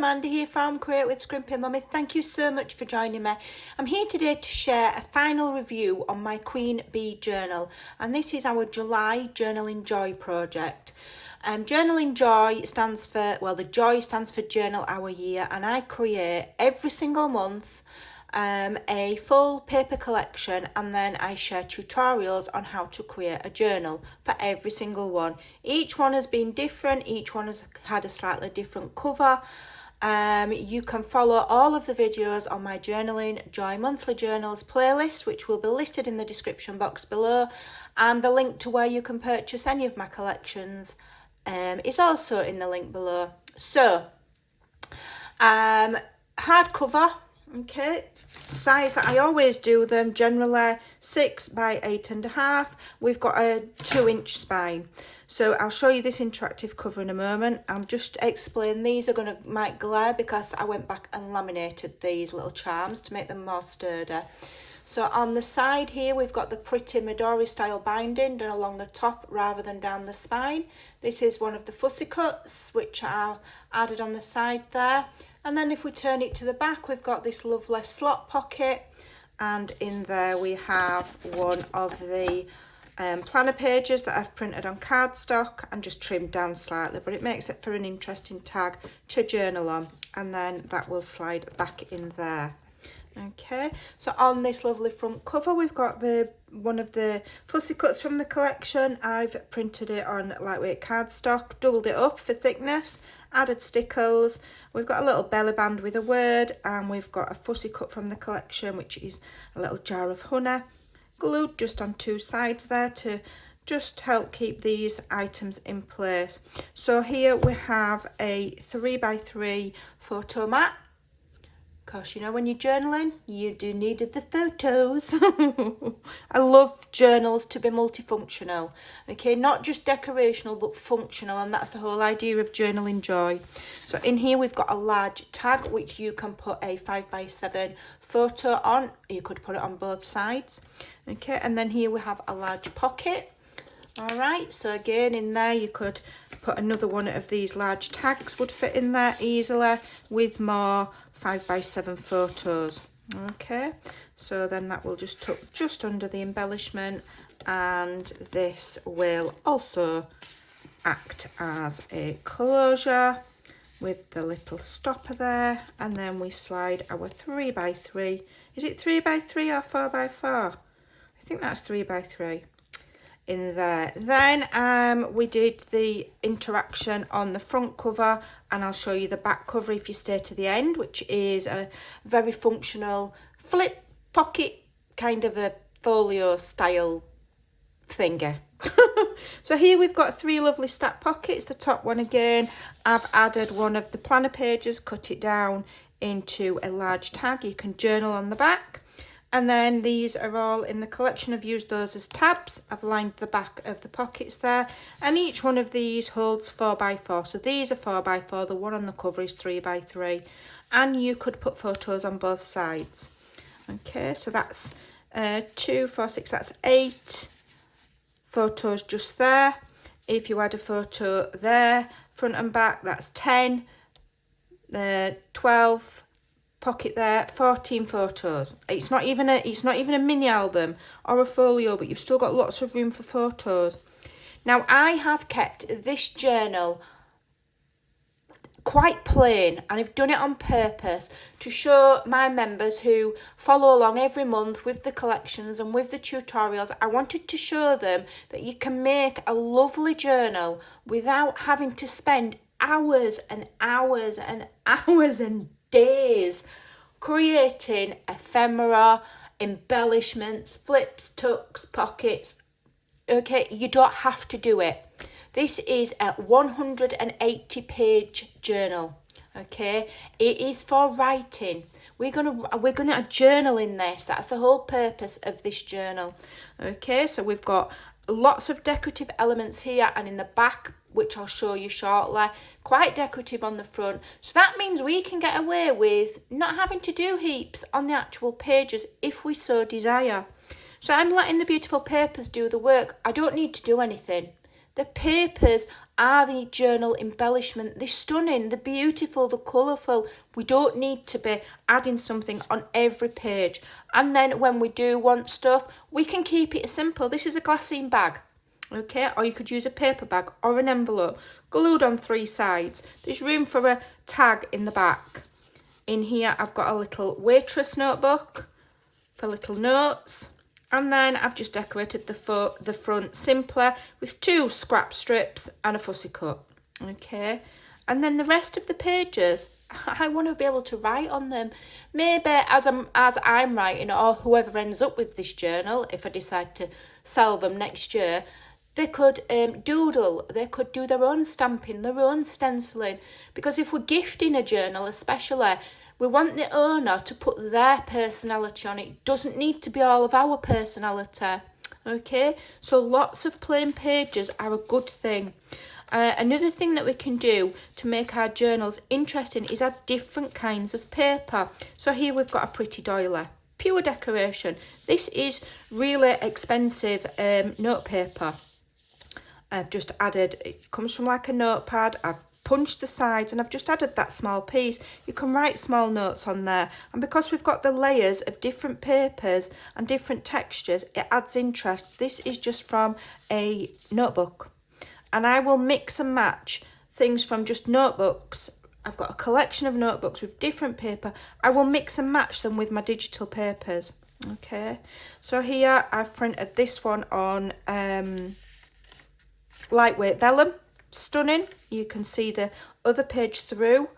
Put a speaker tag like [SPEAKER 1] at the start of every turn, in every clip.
[SPEAKER 1] Amanda here from Create with Scrimping Mommy. Thank you so much for joining me. I'm here today to share a final review on my Queen Bee journal, and this is our July Journaling Joy project. Journaling Joy stands for, well, the Joy stands for Journal Our Year, and I create every single month a full paper collection, and then I share tutorials on how to create a journal for every single one. Each one has been different, each one has had a slightly different cover. You can follow all of the videos on my Journaling Joy Monthly Journals playlist, which will be listed in the description box below, and the link to where you can purchase any of my collections is also in the link below. So, hardcover. Okay, size that I always do them, generally 6 by 8.5. We've got a 2-inch spine. So I'll show you this interactive cover in a moment. I'm just explaining, these are might glare because I went back and laminated these little charms to make them more sturdy. So on the side here, we've got the pretty Midori style binding done along the top rather than down the spine. This is one of the fussy cuts, which are added on the side there. And then if we turn it to the back, we've got this lovely slot pocket. And in there we have one of the planner pages that I've printed on cardstock and just trimmed down slightly. But it makes it for an interesting tag to journal on. And then that will slide back in there. Okay, so on this lovely front cover, we've got one of the fussy cuts from the collection. I've printed it on lightweight cardstock, doubled it up for thickness, added stickers. We've got a little belly band with a word, and we've got a fussy cut from the collection, which is a little jar of honey, glued just on 2 sides there to just help keep these items in place. So here we have a 3x3 photo mat. Because, you know, when you're journaling, you do need the photos. I love journals to be multifunctional. Okay, not just decorational, but functional. And that's the whole idea of Journaling Joy. So in here, we've got a large tag, which you can put a 5x7 photo on. You could put it on both sides. Okay, and then here we have a large pocket. All right, so again, in there, you could put another one of these large tags, would fit in there easily with more 5x7 photos. Okay, so then that will just tuck just under the embellishment, and this will also act as a closure with the little stopper there, and then we slide our 3x3. Is it 3x3 or 4x4? I think that's 3x3 in there. Then we did the interaction on the front cover, and I'll show you the back cover if you stay to the end, which is a very functional flip pocket, kind of a folio style thingy. So here we've got 3 lovely stacked pockets. The top one, again, I've added one of the planner pages, cut it down into a large tag. You can journal on the back. And then these are all in the collection. I've used those as tabs. I've lined the back of the pockets there. And each one of these holds 4x4. So these are 4x4. The one on the cover is 3x3. And you could put photos on both sides. Okay, so that's 2, 4, 6, that's 8 photos just there. If you add a photo there, front and back, that's 10, 12, pocket there, 14 photos. It's not even a mini album or a folio, but you've still got lots of room for photos. Now, I have kept this journal quite plain, and I've done it on purpose to show my members who follow along every month with the collections and with the tutorials. I wanted to show them that you can make a lovely journal without having to spend hours and hours and hours and days creating ephemera, embellishments, flips, tucks, pockets. Okay, you don't have to do it. This is a 180-page journal. Okay, it is for writing. We're gonna journal in this. That's the whole purpose of this journal. Okay, so we've got lots of decorative elements here, and in the back, which I'll show you shortly, quite decorative on the front. So that means we can get away with not having to do heaps on the actual pages if we so desire. So I'm letting the beautiful papers do the work. I don't need to do anything. The papers are the journal embellishment. They're stunning, they're beautiful, they're colourful. We don't need to be adding something on every page. And then when we do want stuff, we can keep it simple. This is a glassine bag, okay? Or you could use a paper bag or an envelope, glued on 3 sides. There's room for a tag in the back. In here, I've got a little waitress notebook for little notes. And then I've just decorated the front simpler with 2 scrap strips and a fussy cut, okay? And then the rest of the pages, I want to be able to write on them. Maybe as I'm writing, or whoever ends up with this journal, if I decide to sell them next year, they could doodle, they could do their own stamping, their own stenciling. Because if we're gifting a journal especially, we want the owner to put their personality on it. It doesn't need to be all of our personality, okay? So lots of plain pages are a good thing. Another thing that we can do to make our journals interesting is add different kinds of paper. So here we've got a pretty doily, pure decoration. This is really expensive note paper. I've just added, it comes from like a notepad, I've punched the sides and I've just added that small piece. You can write small notes on there, and because we've got the layers of different papers and different textures, it adds interest. This is just from a notebook, and I will mix and match things from just notebooks. I've got a collection of notebooks with different paper. I will mix and match them with my digital papers, okay? So here I've printed this one on lightweight vellum. Stunning. You can see the other page through,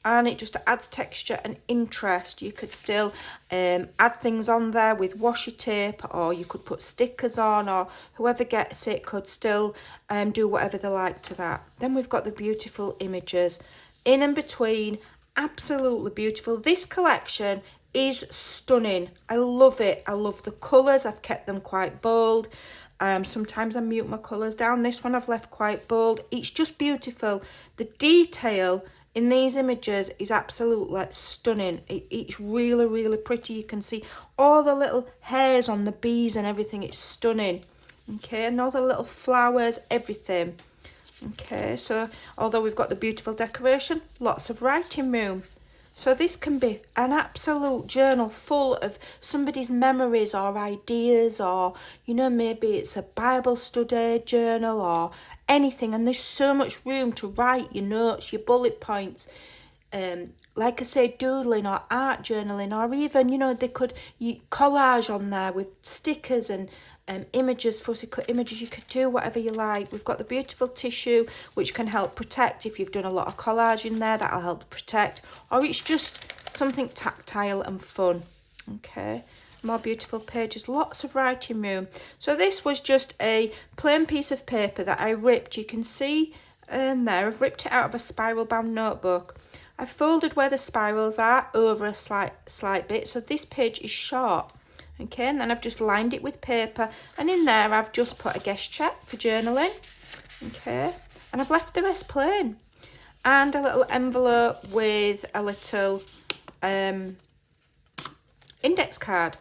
[SPEAKER 1] and it just adds texture and interest. You could still add things on there with washi tape, or you could put stickers on, or whoever gets it could still do whatever they like to that. Then we've got the beautiful images in and between. Absolutely beautiful. This collection is stunning. I love it. I love the colours. I've kept them quite bold. Sometimes I mute my colours down. This one I've left quite bold. It's just beautiful. The detail in these images is absolutely stunning. It's really, really pretty. You can see all the little hairs on the bees and everything. It's stunning. Okay, and all the little flowers, everything. Okay, so although we've got the beautiful decoration, lots of writing room. So this can be an absolute journal full of somebody's memories or ideas, or, you know, maybe it's a Bible study journal or anything. And there's so much room to write your notes, your bullet points. Like I say, doodling or art journaling, or even, you know, they could collage on there with stickers and images, fussy cut images. You could do whatever you like. We've got the beautiful tissue, which can help protect. If you've done a lot of collage in there, that'll help protect. Or it's just something tactile and fun. Okay, more beautiful pages, lots of writing room. So this was just a plain piece of paper that I ripped. You can see there, I've ripped it out of a spiral bound notebook. I've folded where the spirals are over a slight bit, so this page is short. Okay, and then I've just lined it with paper, and in there I've just put a guest check for journaling. Okay, and I've left the rest plain, and a little envelope with a little index card.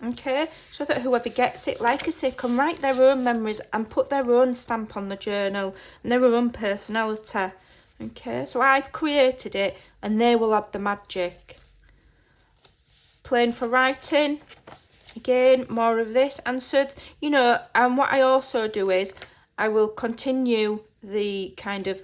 [SPEAKER 1] Okay, so that whoever gets it, like I say, can write their own memories and put their own stamp on the journal and their own personality. Okay, so I've created it and they will add the magic. Plain for writing. Again, more of this. And so, you know, and what I also do is I will continue the kind of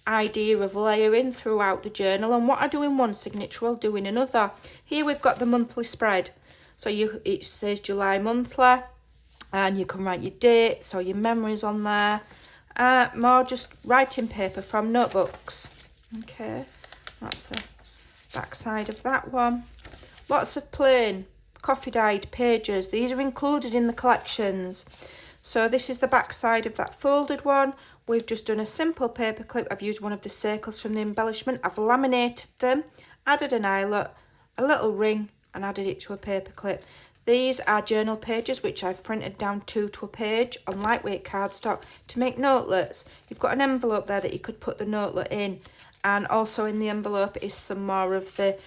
[SPEAKER 1] idea of layering throughout the journal. And what I do in one signature, I'll do in another. Here we've got the monthly spread. So it says July monthly, and you can write your dates or your memories on there. More just writing paper from notebooks. Okay, that's the back side of that one. Lots of plain coffee dyed pages. These are included in the collections. So this is the back side of that folded one. We've just done a simple paper clip. I've used one of the circles from the embellishment. I've laminated them, added an eyelet, a little ring, and added it to a paper clip. These are journal pages which I've printed down 2 to a page on lightweight cardstock to make notelets. You've got an envelope there that you could put the notelet in, and also in the envelope is some more of the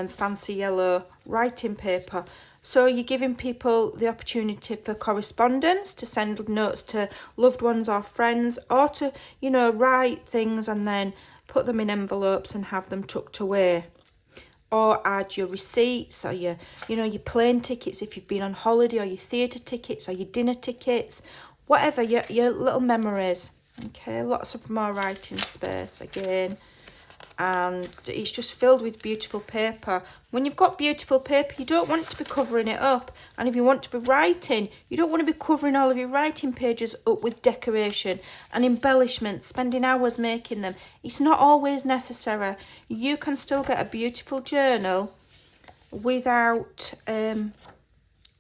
[SPEAKER 1] fancy yellow writing paper. So you're giving people the opportunity for correspondence, to send notes to loved ones or friends, or to, you know, write things and then put them in envelopes and have them tucked away. Or add your receipts, or your, you know, your plane tickets if you've been on holiday, or your theatre tickets, or your dinner tickets, whatever, your little memories. Okay, lots of more writing space again. And it's just filled with beautiful paper. When you've got beautiful paper, you don't want to be covering it up. And if you want to be writing, you don't want to be covering all of your writing pages up with decoration and embellishments, spending hours making them. It's not always necessary. You can still get a beautiful journal without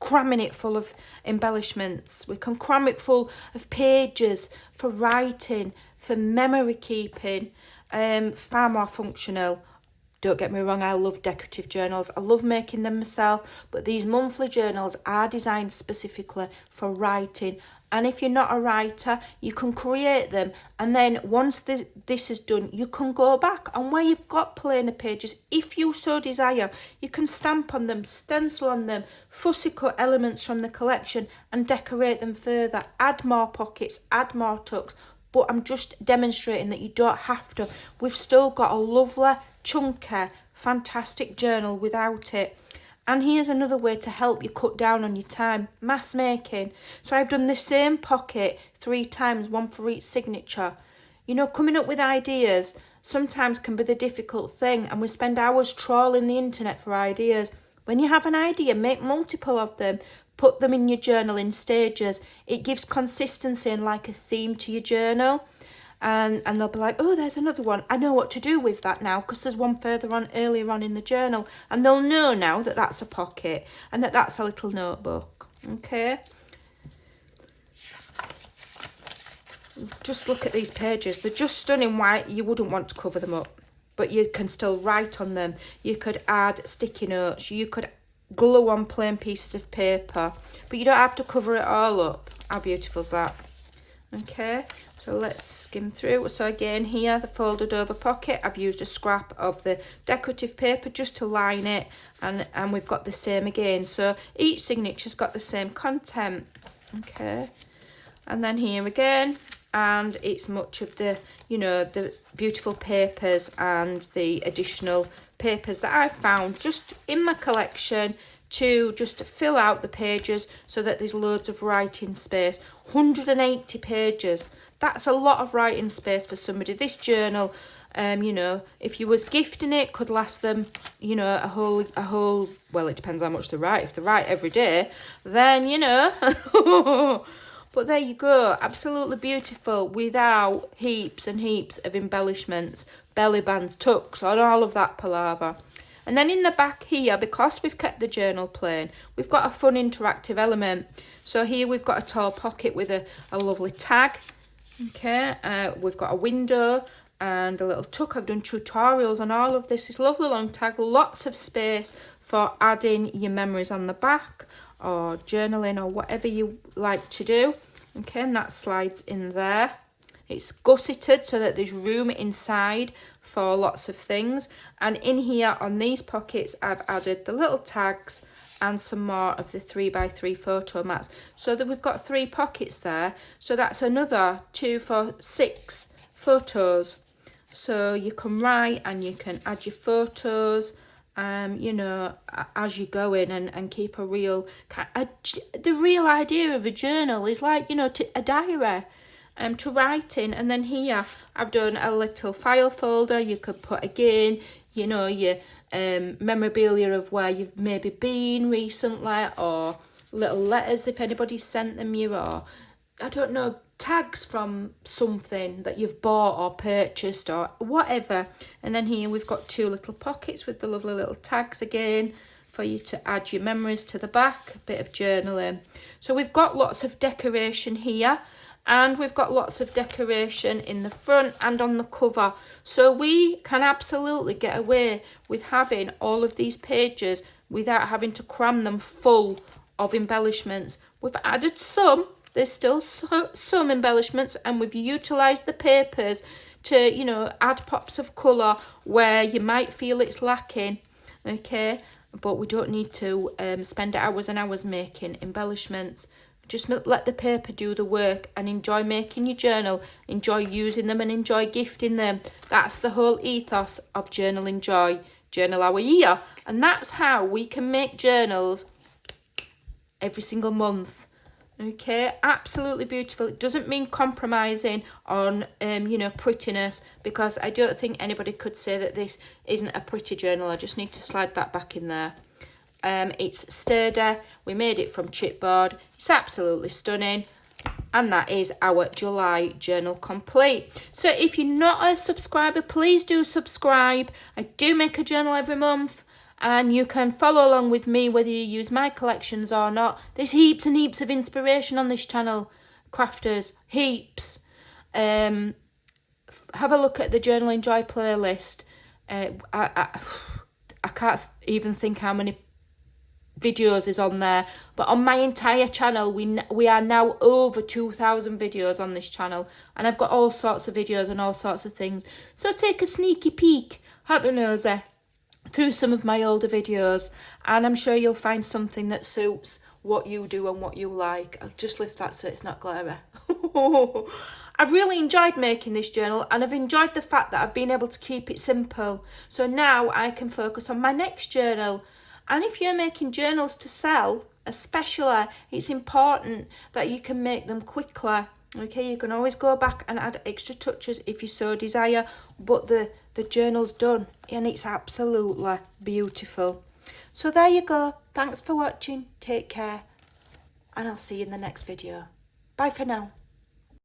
[SPEAKER 1] cramming it full of embellishments. We can cram it full of pages for writing, for memory keeping. Far more functional. Don't get me wrong, I love decorative journals. I love making them myself, but these monthly journals are designed specifically for writing. And if you're not a writer, you can create them, and then once this is done, you can go back, and where you've got plainer pages, if you so desire, you can stamp on them, stencil on them, fussy cut elements from the collection and decorate them further, add more pockets, add more tucks. But I'm just demonstrating that you don't have to. We've still got a lovely, chunky, fantastic journal without it. And here's another way to help you cut down on your time. Mass making. So I've done the same pocket 3 times, one for each signature. You know, coming up with ideas sometimes can be the difficult thing, and we spend hours trawling the internet for ideas. When you have an idea, make multiple of them. Put them in your journal in stages. It gives consistency and like a theme to your journal. And they'll be like, oh, there's another one. I know what to do with that now, because there's one further on earlier on in the journal. And they'll know now that that's a pocket and that that's a little notebook. Okay. Just look at these pages. They're just stunning. Why you wouldn't want to cover them up. But you can still write on them. You could add sticky notes. You could glue on plain pieces of paper, but you don't have to cover it all up. How beautiful is that? Okay, so let's skim through. So again, here the folded over pocket, I've used a scrap of the decorative paper just to line it, and we've got the same again, so each signature's got the same content. Okay, and then here again, and it's much of the, you know, the beautiful papers and the additional papers that I've found just in my collection to just fill out the pages so that there's loads of writing space. 180 pages. That's a lot of writing space for somebody. This journal, you know, if you was gifting it, could last them, you know, a whole, well, it depends how much they write. If they write every day, then, you know. But there you go. Absolutely beautiful without heaps and heaps of embellishments, belly bands, tucks, and all of that palaver. And then in the back here, because we've kept the journal plain, we've got a fun interactive element. So here we've got a tall pocket with a lovely tag. Okay, we've got a window and a little tuck. I've done tutorials on all of this. This lovely long tag, lots of space for adding your memories on the back or journaling or whatever you like to do. Okay, and that slides in there. It's gusseted so that there's room inside for lots of things. And in here on these pockets, I've added the little tags and some more of the 3x3 photo mats. So that we've got 3 pockets there. So that's another 2, 4, 6 photos. So you can write and you can add your photos, you know, as you go in and keep a real... the real idea of a journal is like, you know, a diary. To write in. And then here I've done a little file folder. You could put again, you know, your memorabilia of where you've maybe been recently, or little letters if anybody sent them you, or I don't know, tags from something that you've bought or purchased or whatever. And then here we've got 2 little pockets with the lovely little tags again for you to add your memories to the back, a bit of journaling. So we've got lots of decoration here. And we've got lots of decoration in the front and on the cover. So we can absolutely get away with having all of these pages without having to cram them full of embellishments. We've added some. There's still some embellishments, and we've utilised the papers to, you know, add pops of colour where you might feel it's lacking. Okay. but we don't need to spend hours and hours making embellishments. Just let the paper do the work and enjoy making your journal, enjoy using them and enjoy gifting them. That's the whole ethos of Journal Enjoy, Journal Our Year. And that's how we can make journals every single month. Okay, absolutely beautiful. It doesn't mean compromising on, you know, prettiness, because I don't think anybody could say that this isn't a pretty journal. I just need to slide that back in there. It's sturdy. We made it from chipboard. It's absolutely stunning. And that is our July journal complete. So if you're not a subscriber, please do subscribe. I do make a journal every month, and you can follow along with me whether you use my collections or not. There's heaps and heaps of inspiration on this channel, crafters, heaps. Have a look at the Journal Enjoy playlist. I can't even think how many videos is on there, but on my entire channel we are now over 2,000 videos on this channel, and I've got all sorts of videos and all sorts of things. So take a sneaky peek, have a nosy through some of my older videos, and I'm sure you'll find something that suits what you do and what you like. I'll just lift that so it's not glary. I've really enjoyed making this journal, and I've enjoyed the fact that I've been able to keep it simple. So now I can focus on my next journal. And if you're making journals to sell, especially, it's important that you can make them quickly. Okay, you can always go back and add extra touches if you so desire, but the journal's done and it's absolutely beautiful. So there you go. Thanks for watching. Take care, and I'll see you in the next video. Bye for now.